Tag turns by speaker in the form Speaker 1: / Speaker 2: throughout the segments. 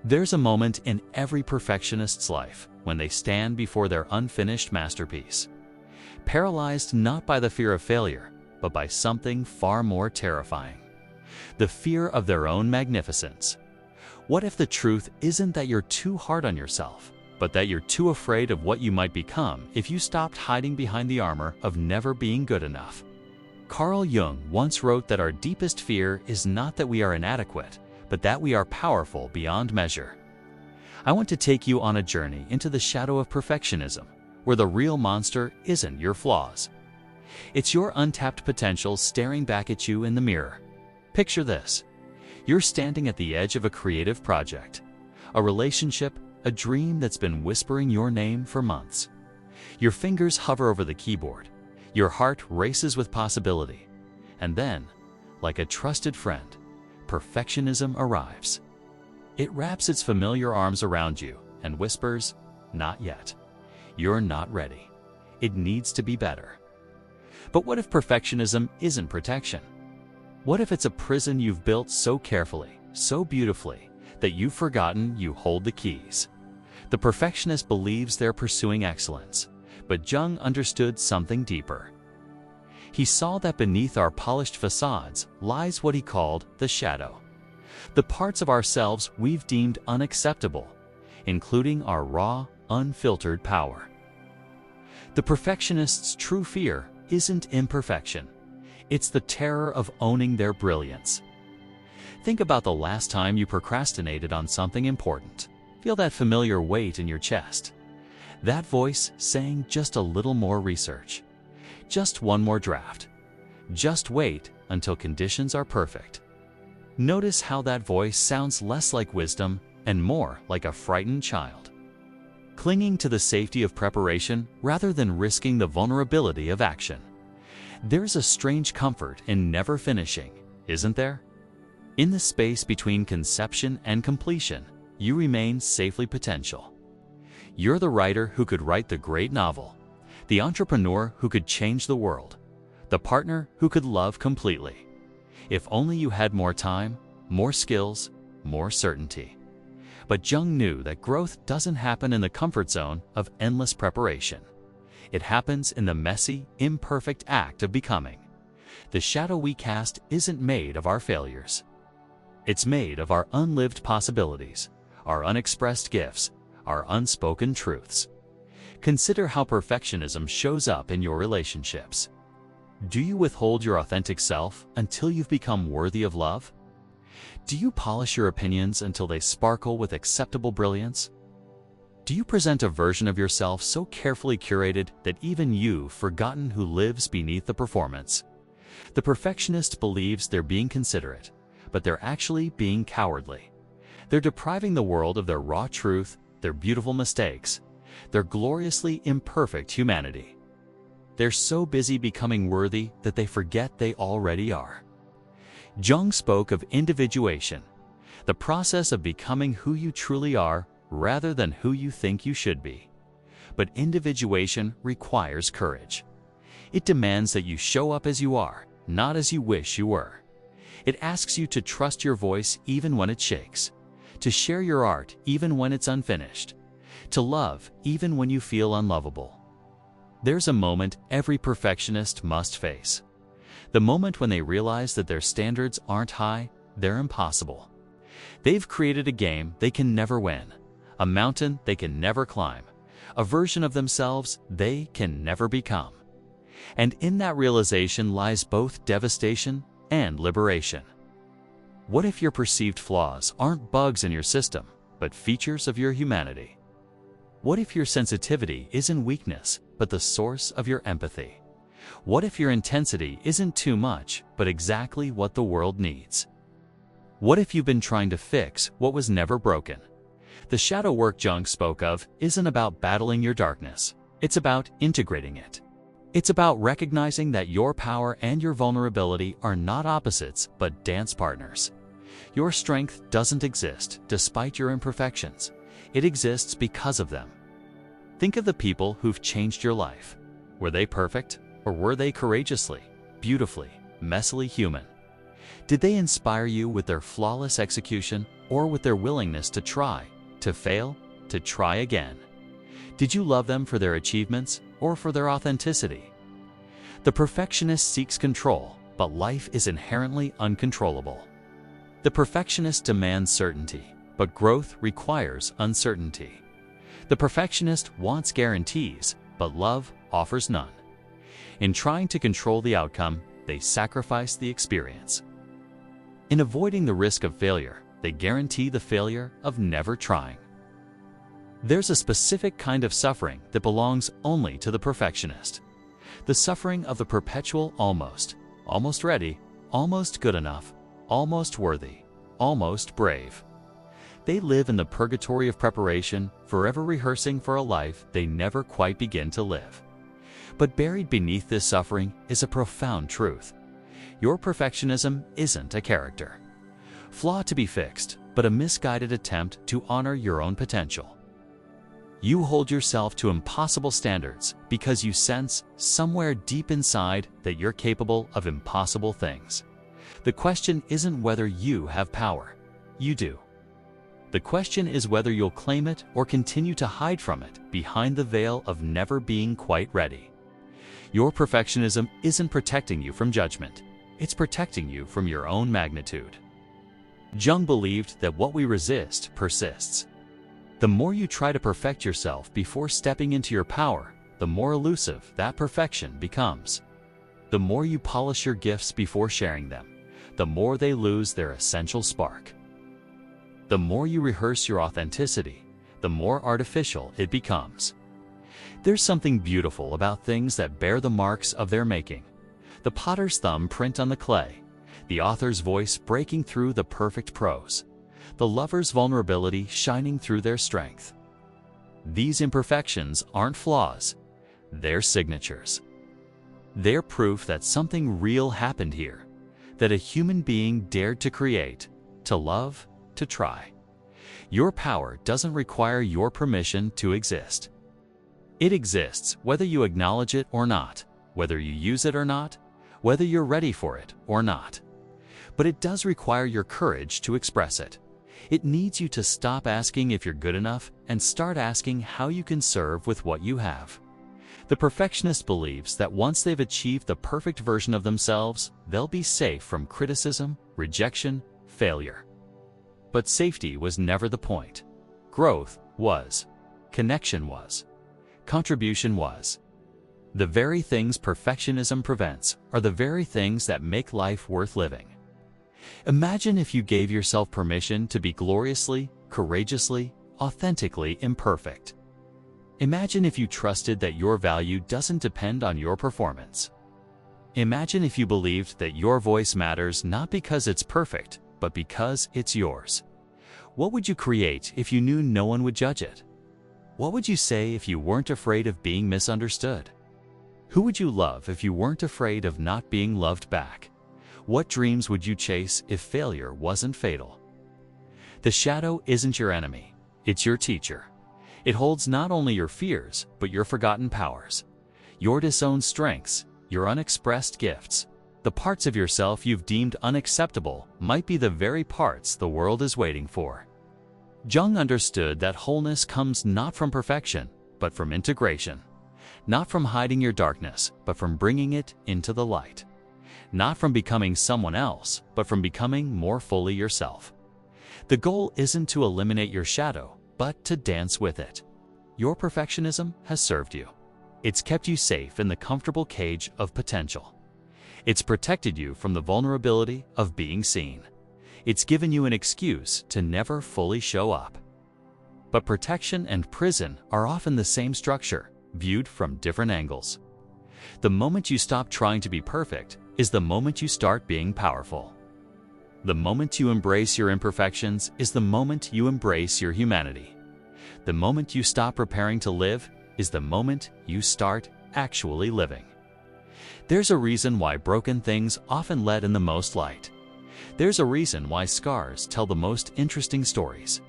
Speaker 1: There's a moment in every perfectionist's life when they stand before their unfinished masterpiece, paralyzed not by the fear of failure, but by something far more terrifying: the fear of their own magnificence. What if the truth isn't that you're too hard on yourself, but that you're too afraid of what you might become if you stopped hiding behind the armor of never being good enough? Carl Jung once wrote that our deepest fear is not that we are inadequate, but that we are powerful beyond measure. I want to take you on a journey into the shadow of perfectionism, where the real monster isn't your flaws. It's your untapped potential staring back at you in the mirror. Picture this. You're standing at the edge of a creative project, a relationship, a dream that's been whispering your name for months. Your fingers hover over the keyboard. Your heart races with possibility. And then, like a trusted friend, perfectionism arrives. It wraps its familiar arms around you and whispers, "Not yet. You're not ready. It needs to be better." But what if perfectionism isn't protection? What if it's a prison you've built so carefully, so beautifully, that you've forgotten you hold the keys? The perfectionist believes they're pursuing excellence, but Jung understood something deeper. He saw that beneath our polished facades lies what he called the shadow, the parts of ourselves we've deemed unacceptable, including our raw, unfiltered power. The perfectionist's true fear isn't imperfection. It's the terror of owning their brilliance. Think about the last time you procrastinated on something important. Feel that familiar weight in your chest. That voice saying just a little more research. Just one more draft. Just wait until conditions are perfect. Notice how that voice sounds less like wisdom and more like a frightened child, clinging to the safety of preparation rather than risking the vulnerability of action. There's a strange comfort in never finishing, isn't there? In the space between conception and completion, you remain safely potential. You're the writer who could write the great novel, the entrepreneur who could change the world, the partner who could love completely. If only you had more time, more skills, more certainty. But Jung knew that growth doesn't happen in the comfort zone of endless preparation. It happens in the messy, imperfect act of becoming. The shadow we cast isn't made of our failures. It's made of our unlived possibilities, our unexpressed gifts, our unspoken truths. Consider how perfectionism shows up in your relationships. Do you withhold your authentic self until you've become worthy of love? Do you polish your opinions until they sparkle with acceptable brilliance? Do you present a version of yourself so carefully curated that even you've forgotten who lives beneath the performance? The perfectionist believes they're being considerate, but they're actually being cowardly. They're depriving the world of their raw truth, their beautiful mistakes, their gloriously imperfect humanity. They're so busy becoming worthy that they forget they already are. Jung spoke of individuation, the process of becoming who you truly are rather than who you think you should be. But individuation requires courage. It demands that you show up as you are, not as you wish you were. It asks you to trust your voice even when it shakes, to share your art even when it's unfinished, to love even when you feel unlovable. There's a moment every perfectionist must face. The moment when they realize that their standards aren't high, they're impossible. They've created a game they can never win, a mountain they can never climb, a version of themselves they can never become. And in that realization lies both devastation and liberation. What if your perceived flaws aren't bugs in your system, but features of your humanity? What if your sensitivity isn't weakness, but the source of your empathy? What if your intensity isn't too much, but exactly what the world needs? What if you've been trying to fix what was never broken? The shadow work Jung spoke of isn't about battling your darkness. It's about integrating it. It's about recognizing that your power and your vulnerability are not opposites, but dance partners. Your strength doesn't exist despite your imperfections. It exists because of them. Think of the people who've changed your life. Were they perfect, or were they courageously, beautifully, messily human? Did they inspire you with their flawless execution, or with their willingness to try, to fail, to try again? Did you love them for their achievements or for their authenticity? The perfectionist seeks control, but life is inherently uncontrollable. The perfectionist demands certainty, but growth requires uncertainty. The perfectionist wants guarantees, but love offers none. In trying to control the outcome, they sacrifice the experience. In avoiding the risk of failure, they guarantee the failure of never trying. There's a specific kind of suffering that belongs only to the perfectionist. The suffering of the perpetual almost ready, almost good enough, almost worthy, almost brave. They live in the purgatory of preparation, forever rehearsing for a life they never quite begin to live. But buried beneath this suffering is a profound truth. Your perfectionism isn't a character, flaw to be fixed, but a misguided attempt to honor your own potential. You hold yourself to impossible standards because you sense somewhere deep inside that you're capable of impossible things. The question isn't whether you have power. You do. The question is whether you'll claim it or continue to hide from it behind the veil of never being quite ready. Your perfectionism isn't protecting you from judgment. It's protecting you from your own magnitude. Jung believed that what we resist persists. The more you try to perfect yourself before stepping into your power, the more elusive that perfection becomes. The more you polish your gifts before sharing them, the more they lose their essential spark. The more you rehearse your authenticity, the more artificial it becomes. There's something beautiful about things that bear the marks of their making. The potter's thumb print on the clay, the author's voice breaking through the perfect prose, the lover's vulnerability shining through their strength. These imperfections aren't flaws, they're signatures. They're proof that something real happened here, that a human being dared to create, to love, to try. Your power doesn't require your permission to exist. It exists whether you acknowledge it or not, whether you use it or not, whether you're ready for it or not. But it does require your courage to express it. It needs you to stop asking if you're good enough and start asking how you can serve with what you have. The perfectionist believes that once they've achieved the perfect version of themselves, they'll be safe from criticism, rejection, failure. But safety was never the point. Growth was. Connection was. Contribution was. The very things perfectionism prevents are the very things that make life worth living. Imagine if you gave yourself permission to be gloriously, courageously, authentically imperfect. Imagine if you trusted that your value doesn't depend on your performance. Imagine if you believed that your voice matters not because it's perfect, but because it's yours. What would you create if you knew no one would judge it? What would you say if you weren't afraid of being misunderstood? Who would you love if you weren't afraid of not being loved back? What dreams would you chase if failure wasn't fatal? The shadow isn't your enemy, it's your teacher. It holds not only your fears, but your forgotten powers, your disowned strengths, your unexpressed gifts. The parts of yourself you've deemed unacceptable might be the very parts the world is waiting for. Jung understood that wholeness comes not from perfection, but from integration. Not from hiding your darkness, but from bringing it into the light. Not from becoming someone else, but from becoming more fully yourself. The goal isn't to eliminate your shadow, but to dance with it. Your perfectionism has served you. It's kept you safe in the comfortable cage of potential. It's protected you from the vulnerability of being seen. It's given you an excuse to never fully show up. But protection and prison are often the same structure, viewed from different angles. The moment you stop trying to be perfect is the moment you start being powerful. The moment you embrace your imperfections is the moment you embrace your humanity. The moment you stop preparing to live is the moment you start actually living. There's a reason why broken things often let in the most light. There's a reason why scars tell the most interesting stories.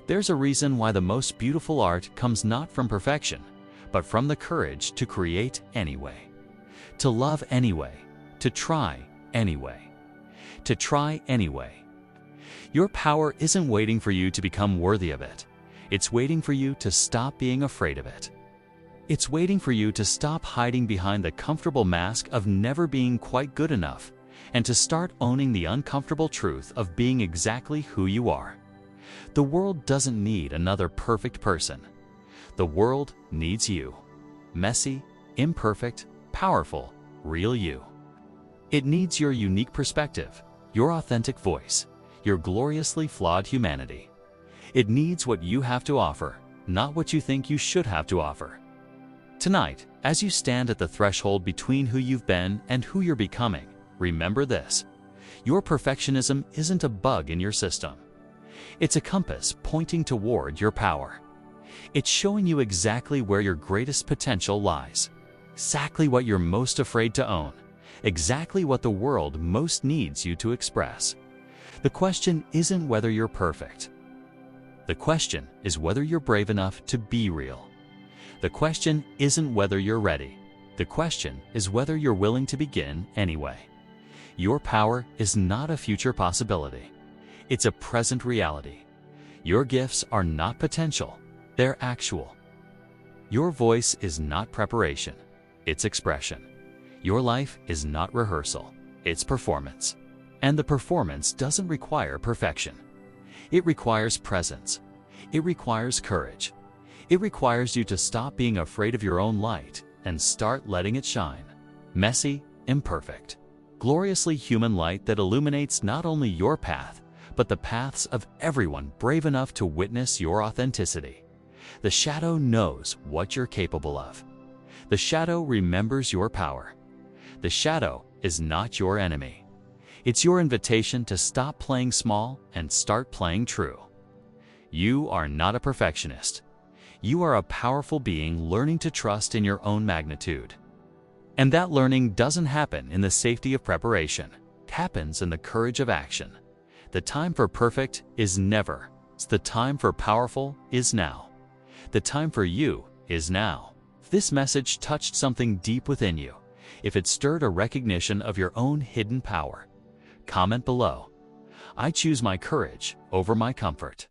Speaker 1: There's a reason why the most beautiful art comes not from perfection, but from the courage to create anyway. To love anyway. To try anyway. To try anyway. Your power isn't waiting for you to become worthy of it. It's waiting for you to stop being afraid of it. It's waiting for you to stop hiding behind the comfortable mask of never being quite good enough and to start owning the uncomfortable truth of being exactly who you are. The world doesn't need another perfect person. The world needs you. Messy, imperfect, powerful, real you. It needs your unique perspective, your authentic voice, your gloriously flawed humanity. It needs what you have to offer, not what you think you should have to offer. Tonight, as you stand at the threshold between who you've been and who you're becoming, remember this: your perfectionism isn't a bug in your system. It's a compass pointing toward your power. It's showing you exactly where your greatest potential lies, exactly what you're most afraid to own, exactly what the world most needs you to express. The question isn't whether you're perfect. The question is whether you're brave enough to be real. The question isn't whether you're ready. The question is whether you're willing to begin anyway. Your power is not a future possibility. It's a present reality. Your gifts are not potential. They're actual. Your voice is not preparation. It's expression. Your life is not rehearsal. It's performance. And the performance doesn't require perfection. It requires presence. It requires courage. It requires you to stop being afraid of your own light and start letting it shine. Messy, imperfect, gloriously human light that illuminates not only your path, but the paths of everyone brave enough to witness your authenticity. The shadow knows what you're capable of. The shadow remembers your power. The shadow is not your enemy. It's your invitation to stop playing small and start playing true. You are not a perfectionist. You are a powerful being learning to trust in your own magnitude. And that learning doesn't happen in the safety of preparation. It happens in the courage of action. The time for perfect is never. The time for powerful is now. The time for you is now. If this message touched something deep within you, if it stirred a recognition of your own hidden power, comment below. I choose my courage over my comfort.